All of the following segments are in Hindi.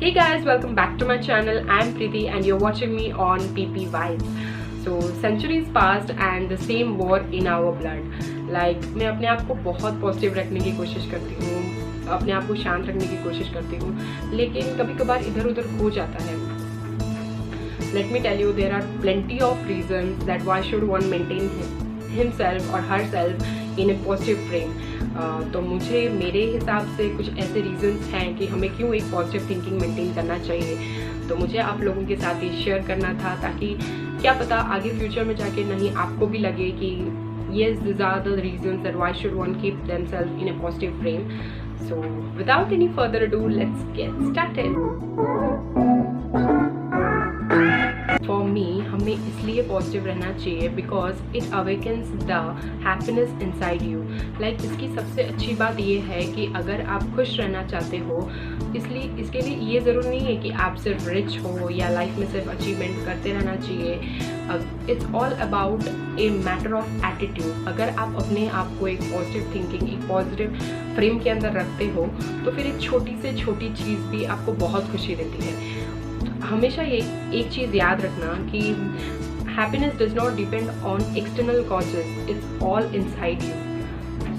Hey guys, welcome back to my channel. I'm Preeti and you're watching me on PP Vibes. So centuries passed and the same war in our blood. Like मैं अपने आप को बहुत पॉजिटिव रखने की कोशिश करती हूँ, अपने आप को शांत रखने की कोशिश करती हूँ, लेकिन कभी कभार इधर उधर हो जाता है. Let me tell you, there are plenty of reasons that why should one maintain himself or herself in a positive frame. तो मुझे मेरे हिसाब से कुछ ऐसे रीजंस हैं कि हमें क्यों एक पॉजिटिव थिंकिंग मेंटेन करना चाहिए. तो मुझे आप लोगों के साथ ये शेयर करना था ताकि क्या पता आगे फ्यूचर में जाके नहीं आपको भी लगे कि yes, these are the reasons that why should one keep themselves in a positive frame. So without any further ado, let's get started. For me, हमें इसलिए पॉजिटिव रहना चाहिए because it awakens the happiness inside you. Like इसकी सबसे अच्छी बात ये है कि अगर आप खुश रहना चाहते हो, इसलिए इसके लिए ये ज़रूरी नहीं है कि आप सिर्फ रिच हो या लाइफ में सिर्फ अचीवमेंट करते रहना चाहिए. It's all about a matter of attitude. अगर आप अपने आप को एक पॉजिटिव थिंकिंग, एक पॉजिटिव फ्रेम के अंदर रखते हो तो फिर एक छोटी से छोटी चीज़ भी आपको बहुत खुशी देती है. हमेशा ये एक चीज़ याद रखना कि happiness does not depend on external causes, it's all inside you.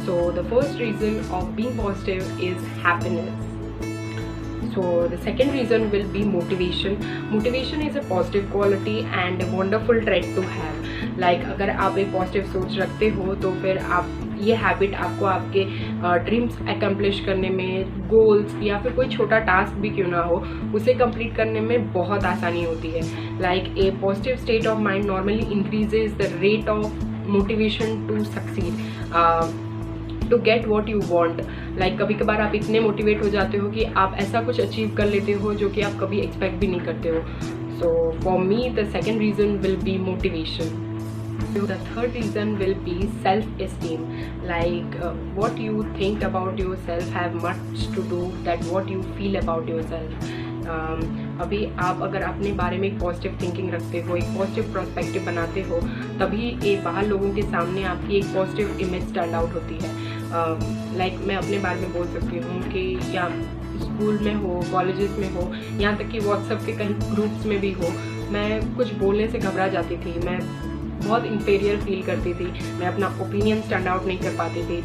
So the first reason of being positive is happiness. So the second reason will be motivation. Motivation is a positive quality and a wonderful trait to have. Like अगर आप एक पॉजिटिव सोच रखते हो तो फिर आप ये हैबिट आपको आपके ड्रीम्स अकम्प्लिश करने में, गोल्स या फिर कोई छोटा टास्क भी क्यों ना हो उसे कंप्लीट करने में बहुत आसानी होती है. Like a positive state of mind normally increases the rate of motivation to succeed, to get what you want. Like कभी कभार आप इतने मोटिवेट हो जाते हो कि आप ऐसा कुछ अचीव कर लेते हो जो कि आप कभी एक्सपेक्ट भी नहीं करते हो. सो for me the second reason will B motivation. The third reason will be self-esteem. Like what you think about yourself have much to do that what you feel about yourself. अभी आप अगर अपने बारे में एक पॉजिटिव थिंकिंग रखते हो, एक पॉजिटिव पर्सपेक्टिव बनाते हो, तभी एक बाहर लोगों के सामने आपकी एक पॉजिटिव इमेज स्टैंड आउट होती है. लाइक मैं अपने बारे में बोल सकती हूँ कि या स्कूल में हो, कॉलेजेस में हो, यहाँ तक कि व्हाट्सएप के कहीं ग्रुप्स में भी हो, मैं कुछ बोलने से घबरा जाती थी. मैं बहुत इंफीरियर फील करती थी, मैं अपना ओपिनियन स्टैंड आउट नहीं कर पाती थी.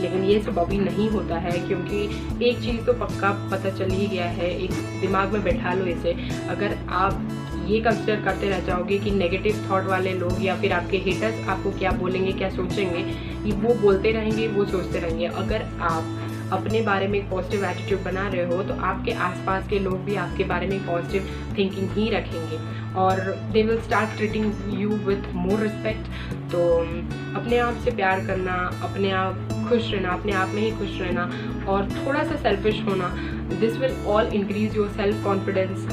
लेकिन ये सब अभी नहीं होता है क्योंकि एक चीज़ तो पक्का पता चल ही गया है, एक दिमाग में बैठा लो इसे. अगर आप ये कंसिडर करते रह जाओगे कि नेगेटिव थॉट वाले लोग या फिर आपके हेटर्स आपको क्या बोलेंगे, क्या सोचेंगे, ये वो बोलते रहेंगे, वो सोचते रहेंगे. अगर आप अपने बारे में एक पॉजिटिव एटीट्यूड बना रहे हो तो आपके आसपास के लोग भी आपके बारे में पॉजिटिव थिंकिंग ही रखेंगे और they will start treating you with more respect. तो अपने आप से प्यार करना, अपने आप खुश रहना, अपने आप में ही खुश रहना और थोड़ा सा सेल्फिश होना, this will all increase your self confidence,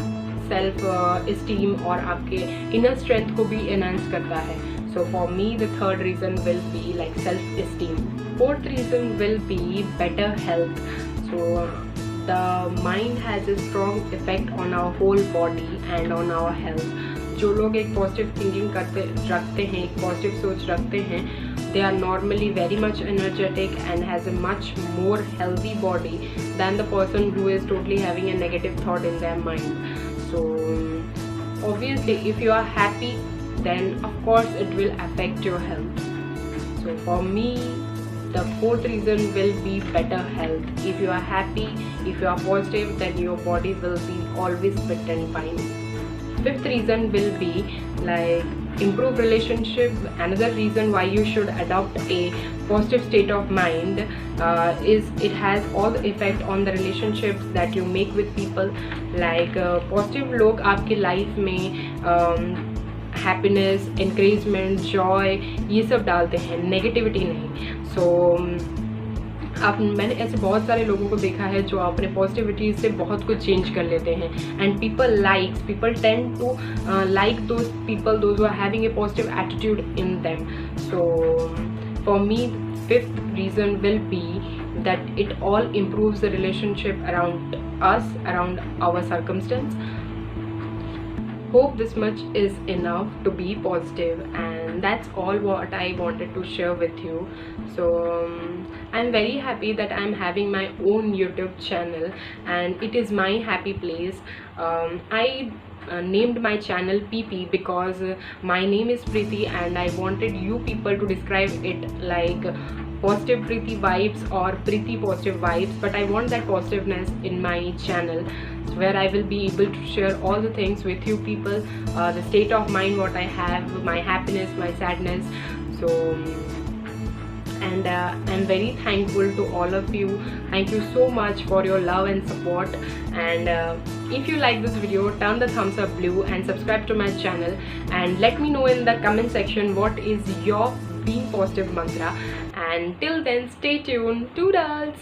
self esteem और आपके इनर स्ट्रेंथ को भी एनहांस करता है. So for me the third reason will be like self-esteem. Fourth reason will be better health. So the mind has a strong effect on our whole body and on our health. जो लोग एक पॉजिटिव थिंकिंग रखते हैं, एक पॉजिटिव सोच रखते हैं, they are normally very much energetic and has a much more healthy body than the person who is totally having a negative thought in their mind. So obviously if you are happy, then of course it will affect your health. So for me the fourth reason will be better health. If you are happy, if you are positive, then your body will be always fit and fine. Fifth reason will be like improve relationship. Another reason why you should adopt a positive state of mind is it has all the effect on the relationships that you make with people. Like positive लोग आपके लाइफ में हैप्पीनेस, एनकरेजमेंट, जॉय ये सब डालते हैं, नेगेटिविटी नहीं. सो मैंने ऐसे बहुत सारे लोगों को देखा है जो अपने पॉजिटिविटी से बहुत कुछ चेंज कर लेते हैं. And people tend to like those people those who are having a positive attitude in them. So for me fifth reason will be that it all improves the relationship around us, around our circumstances. Hope this much is enough to be positive and that's all what I wanted to share with you. So I'm very happy that I'm having my own YouTube channel, and it is my happy place. I named my channel PP because my name is Preeti, and I wanted you people to describe it like positive Preeti vibes or Preeti positive vibes, but I want that positiveness in my channel, where I will be able to share all the things with you people, the state of mind what I have, my happiness, my sadness. So and I'm very thankful to all of you. Thank you so much for your love and support. And if you like this video, turn the thumbs up blue and subscribe to my channel, and let me know in the comment section what is your being positive mantra. And till then, stay tuned. Toodles.